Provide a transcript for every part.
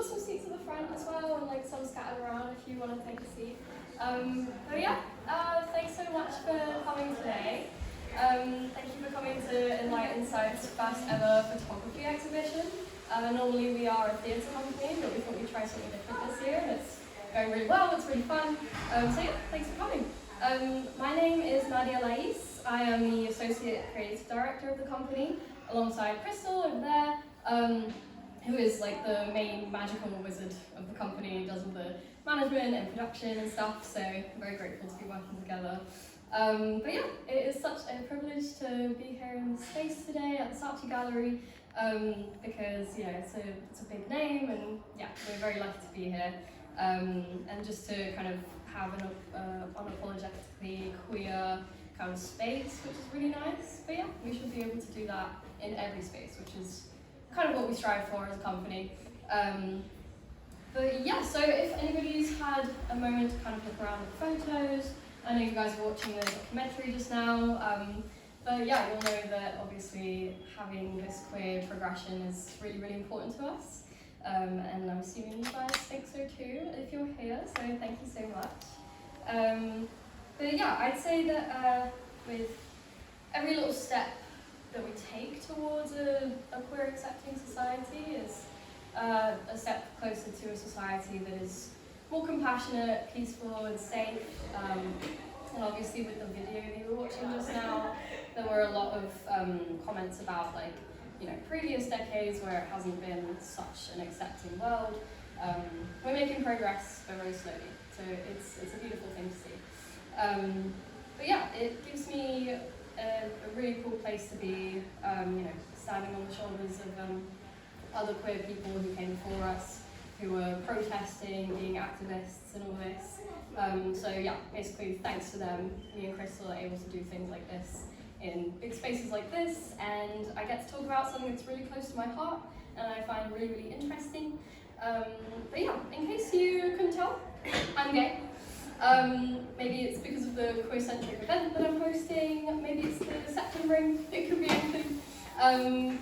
got some seats at the front as well, and like some scattered around if you want to take a seat. But yeah, thanks so much for coming today. Thank you for coming to Enlight Insight's first ever photography exhibition. Normally we are a theatre company, but we thought we'd try something different this year, and it's going really well, it's really fun. So yeah, thanks for coming. My name is Nadia Lais. I am the Associate Creative Director of the company, alongside Crystal over there, who is like the main magical wizard of the company, does all the management and production and stuff, so I'm very grateful to be working together. But yeah, it is such a privilege to be here in the space today at the Saatchi Gallery, because it's a big name, and yeah, we're very lucky to be here. And just to kind of have an unapologetically queer kind of space, which is really nice. But yeah, we should be able to do that in every space, which is kind of what we strive for as a company. But yeah, so if anybody's had a moment to kind of look around the photos, I know you guys were watching the documentary just now, but yeah, you'll know that obviously having this queer progression is really, really important to us. And I'm assuming you guys think so too, if you're here, so thank you so much. But yeah, I'd say that with every little step that we take towards a queer accepting society is a step closer to a society that is more compassionate, peaceful and safe. And obviously with the video that you were watching just now, there were a lot of comments about previous decades where it hasn't been such an accepting world. We're making progress, but very slowly, so it's a beautiful thing to see. But yeah, it gives me a really cool place to be, standing on the shoulders of other queer people who came before us, who were protesting, being activists and all this. So yeah, basically thanks to them, me and Crystal are able to do things like this in big spaces like this, and I get to talk about something that's really close to my heart and I find really, really interesting. But yeah, in case you couldn't tell, I'm gay. Maybe it's because of the queer-centric event that I'm hosting, maybe it's the septum ring, it could be anything.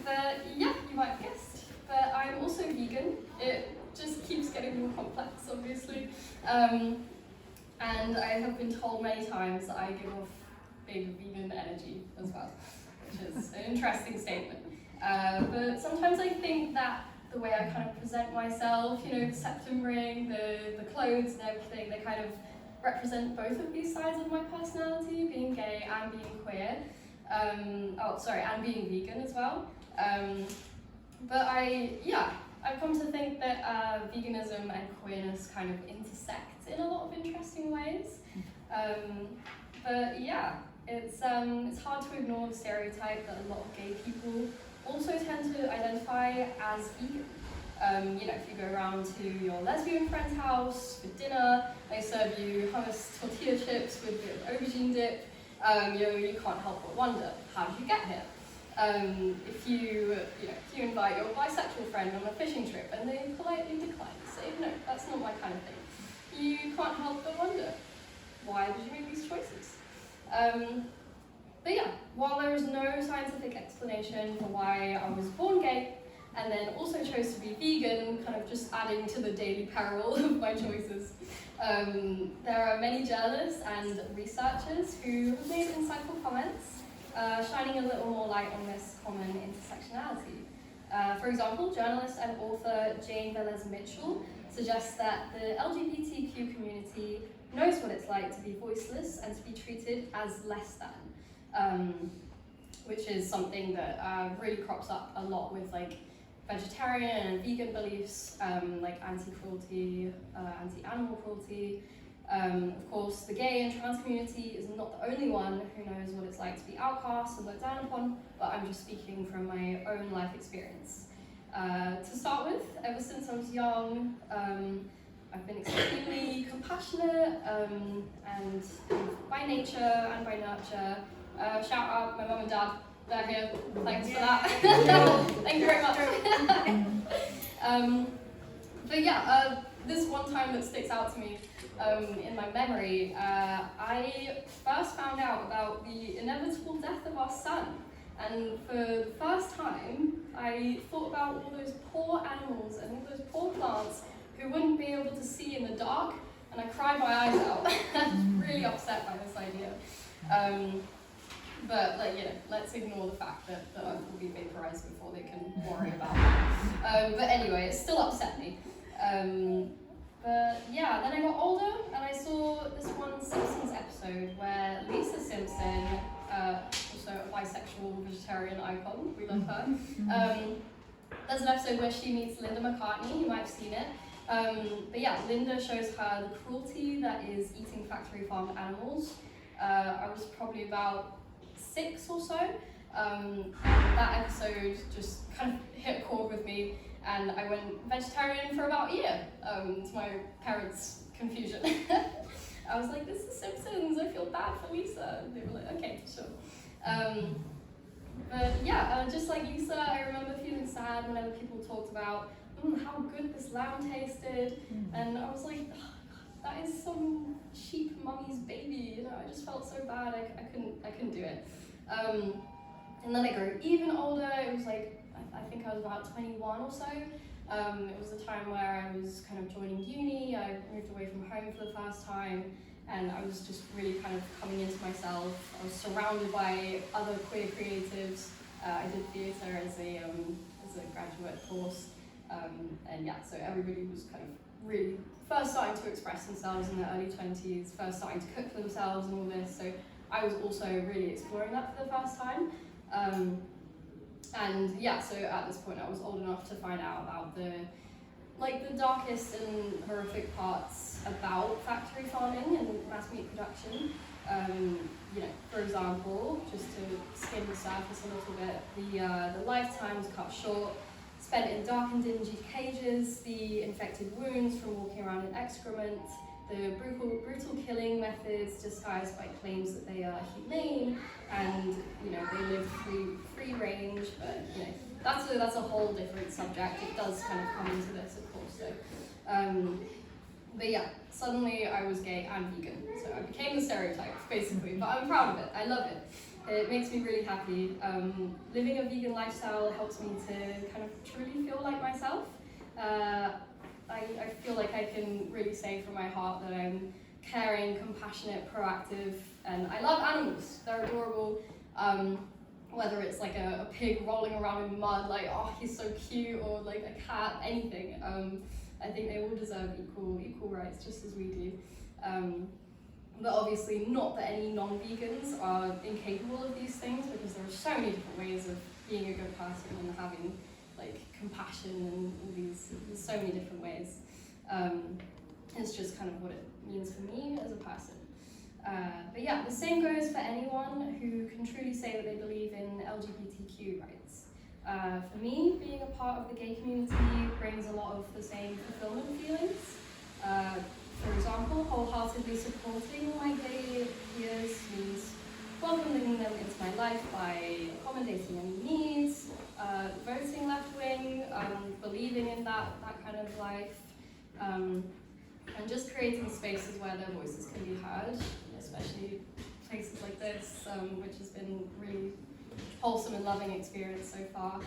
But yeah, you might have guessed. But I'm also vegan. It just keeps getting more complex, obviously. And I have been told many times that I give off big vegan energy as well, which is an interesting statement. But sometimes I think that the way I kind of present myself, the septum ring, the clothes and everything, they kind of represent both of these sides of my personality, being gay and being queer. And being vegan as well. But I've come to think that veganism and queerness kind of intersect in a lot of interesting ways. But yeah, it's hard to ignore the stereotype that a lot of gay people also tend to identify as vegan. If you go around to your lesbian friend's house for dinner, they serve you hummus tortilla chips with aubergine dip. You can't help but wonder, how did you get here? If you invite your bisexual friend on a fishing trip and they politely decline, say no, that's not my kind of thing. You can't help but wonder, why did you make these choices? But yeah, while there is no scientific explanation for why I was born gay, and then also chose to be vegan, kind of just adding to the daily peril of my choices, there are many journalists and researchers who have made insightful comments, shining a little more light on this common intersectionality. For example, journalist and author Jane Velez Mitchell suggests that the LGBTQ community knows what it's like to be voiceless and to be treated as less than, which is something that really crops up a lot with vegetarian and vegan beliefs, like anti-cruelty, anti-animal cruelty. Of course, the gay and trans community is not the only one who knows what it's like to be outcast and looked down upon, but I'm just speaking from my own life experience. To start with, ever since I was young, I've been extremely compassionate and by nature and by nurture. Shout out my mum and dad, they're here, thanks for that. Thank you very much. But yeah, this one time that sticks out to me in my memory, I first found out about the inevitable death of our son. And for the first time, I thought about all those poor animals and all those poor plants chance who wouldn't be able to see in the dark, and I cried my eyes out. I was really upset by this idea. But let's ignore the fact that the Earth will be vaporized before they can worry about that. But anyway, it still upset me. But yeah, then I got older and I saw this one Simpsons episode where Lisa Simpson, also a bisexual vegetarian icon, we love her. There's an episode where she meets Linda McCartney, you might have seen it. But yeah, Linda shows her the cruelty that is eating factory farmed animals. I was probably about 6 or so. And that episode just kind of hit a chord with me, and I went vegetarian for about a year, to my parents' confusion. I was like, this is Simpsons, I feel bad for Lisa. And they were like, okay, sure. But yeah, just like Lisa, I remember feeling sad whenever people talked about how good this lamb tasted, and I was like, that is some sheep mummy's baby, I just felt so bad, I couldn't do it. And then I grew even older. It was like, I think I was about 21 or so. It was a time where I was kind of joining uni. I moved away from home for the first time, and I was just really kind of coming into myself. I was surrounded by other queer creatives. I did theatre as a graduate course, and yeah, so everybody was kind of really first starting to express themselves in their early 20s, first starting to cook for themselves and all this. So I was also really exploring that for the first time. And yeah, so at this point I was old enough to find out about the darkest and horrific parts about factory farming and mass meat production. For example, just to skim the surface a little bit, the lifetime was cut short, spent in dark and dingy cages, the infected wounds from walking around in excrement, the brutal killing methods disguised by claims that they are humane, and they live free range. But that's a whole different subject. It does kind of come into this, of course. So, but yeah, suddenly I was gay and vegan, so I became the stereotype basically. But I'm proud of it. I love it. It makes me really happy. Living a vegan lifestyle helps me to kind of truly feel like myself. I feel like I can really say from my heart that I'm caring, compassionate, proactive, and I love animals. They're adorable. Whether it's like a pig rolling around in mud, like, oh, he's so cute, or like a cat, anything. I think they all deserve equal rights, just as we do. But obviously not that any non-vegans are incapable of these things, because there are so many different ways of being a good person and having compassion and all these, there's so many different ways. It's just kind of what it means for me as a person. But yeah, the same goes for anyone who can truly say that they believe in LGBTQ rights. For me, being a part of the gay community brings a lot of the same fulfillment feelings. For example, wholeheartedly supporting my gay peers means welcoming them into my life by accommodating any needs, voting left-wing, believing in that kind of life, and just creating spaces where their voices can be heard, especially places like this, which has been really wholesome and loving experience so far.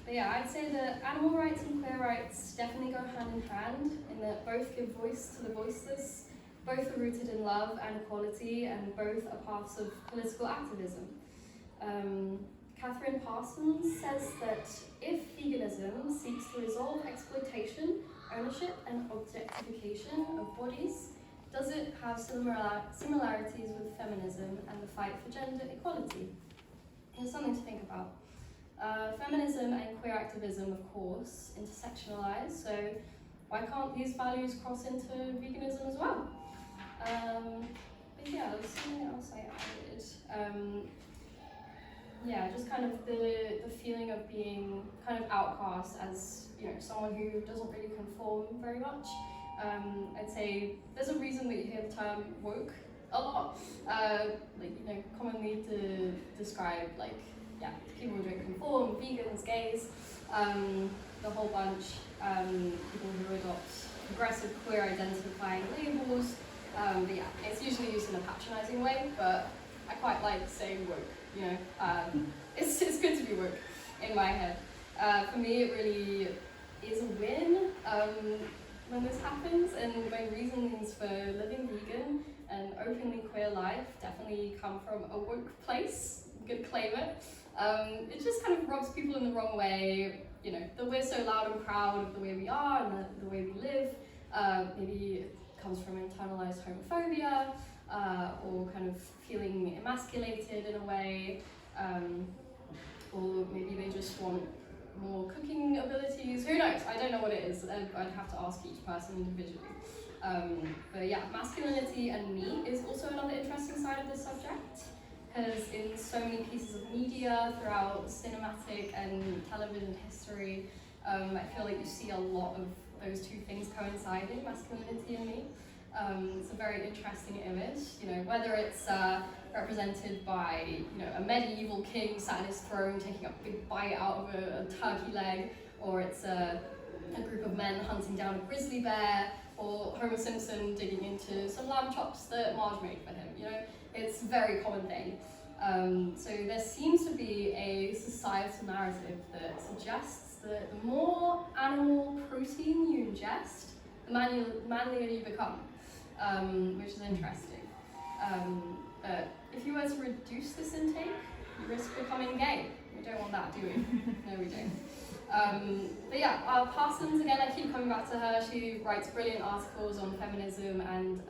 But yeah, I'd say that animal rights and queer rights definitely go hand in hand, in that both give voice to the voiceless, both are rooted in love and equality, and both are parts of political activism. Catherine Parsons says that if veganism seeks to resolve exploitation, ownership, and objectification of bodies, does it have similarities with feminism and the fight for gender equality? It's something to think about. Feminism and queer activism, of course, intersectionalize, so why can't these values cross into veganism as well? But yeah, there was something else I added. Yeah, just kind of the feeling of being kind of outcast as someone who doesn't really conform very much. I'd say there's a reason that you hear the term woke a lot, commonly to describe people who don't conform, vegans, gays, the whole bunch, people who adopt progressive queer identifying labels. But yeah, it's usually used in a patronizing way, but I quite like saying woke. It's good to be woke in my head. For me, it really is a win when this happens, and my reasonings for living vegan and openly queer life definitely come from a woke place. I'm gonna claim it. It just kind of rubs people in the wrong way, you know, that we're so loud and proud of the way we are and the way we live. Maybe it comes from internalized homophobia, or kind of feeling emasculated in a way, or maybe they just want more cooking abilities. Who knows? I don't know what it is. I'd have to ask each person individually. But yeah, masculinity and meat is also another interesting side of this subject, because in so many pieces of media throughout cinematic and television history, I feel like you see a lot of those two things coinciding, masculinity and meat. It's a very interesting image, you know, whether it's represented by, you know, a medieval king sat on his throne taking a big bite out of a turkey leg, or it's a group of men hunting down a grizzly bear, or Homer Simpson digging into some lamb chops that Marge made for him. You know, it's a very common thing. So there seems to be a societal narrative that suggests that the more animal protein you ingest, the manlier you become, which is interesting. But if you were to reduce this intake, you risk becoming gay. We don't want that, do we? No, we don't. But yeah, Parsons, again, I keep coming back to her. She writes brilliant articles on feminism and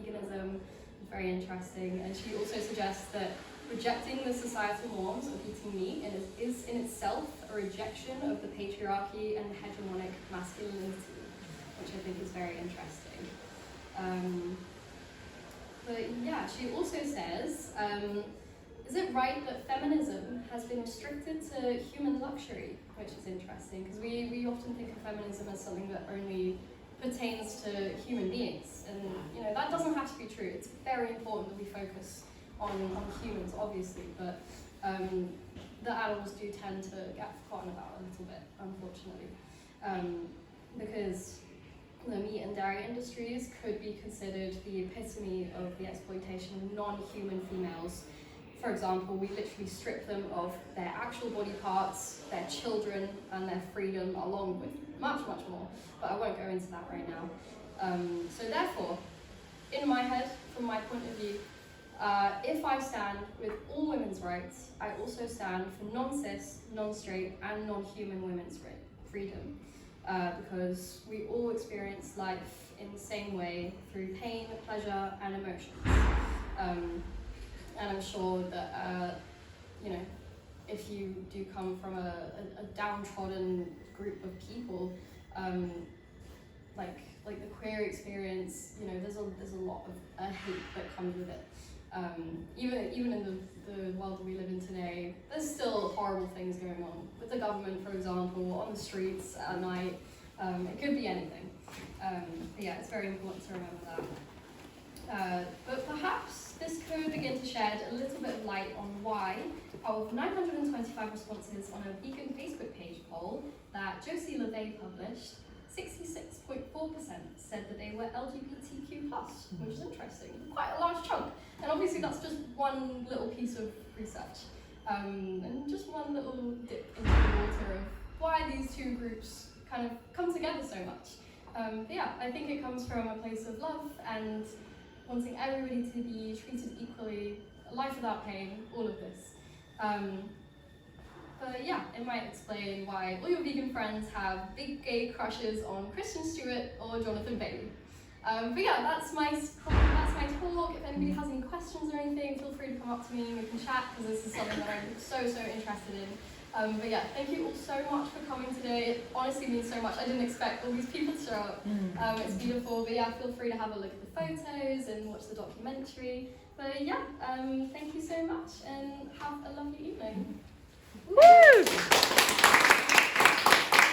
veganism. It's very interesting. And she also suggests that rejecting the societal norms of eating meat is in itself a rejection of the patriarchy and hegemonic masculinity, which I think is very interesting. But yeah, she also says, is it right that feminism has been restricted to human luxury? Which is interesting, because we often think of feminism as something that only pertains to human beings. And you know, that doesn't have to be true. It's very important that we focus on humans, obviously, but the animals do tend to get forgotten about a little bit, unfortunately. Because the meat and dairy industries could be considered the epitome of the exploitation of non-human females. For example, we literally strip them of their actual body parts, their children, and their freedom, along with much, much more. But I won't go into that right now. So therefore, in my head, from my point of view, if I stand with all women's rights, I also stand for non-cis, non-straight, and non-human women's freedom. Because we all experience life in the same way through pain, pleasure, and emotions. And I'm sure that, you know, if you do come from a downtrodden group of people, like the queer experience, you know, there's a lot of hate that comes with it. Even in the world that we live in today, there's still horrible things going on with the government, for example, on the streets at night. It could be anything. But yeah, it's very important to remember that. But perhaps this could begin to shed a little bit of light on why, of 925 responses on a vegan Facebook page poll that Josie LeVay published, 66.4% said that they were LGBTQ+, which is interesting. Quite a large chunk. And obviously that's just one little piece of research. And just one little dip into the water of why these two groups kind of come together so much. But yeah, I think it comes from a place of love and wanting everybody to be treated equally, a life without pain, all of this. But yeah, it might explain why all your vegan friends have big gay crushes on Kristen Stewart or Jonathan Bailey. But yeah, that's my talk. If anybody has any questions or anything, feel free to come up to me and we can chat, because this is something that I'm so interested in. But yeah, thank you all so much for coming today. It honestly means so much. I didn't expect all these people to show up. It's beautiful. But yeah, feel free to have a look at the photos and watch the documentary. But yeah, thank you so much and have a lovely evening. Woo!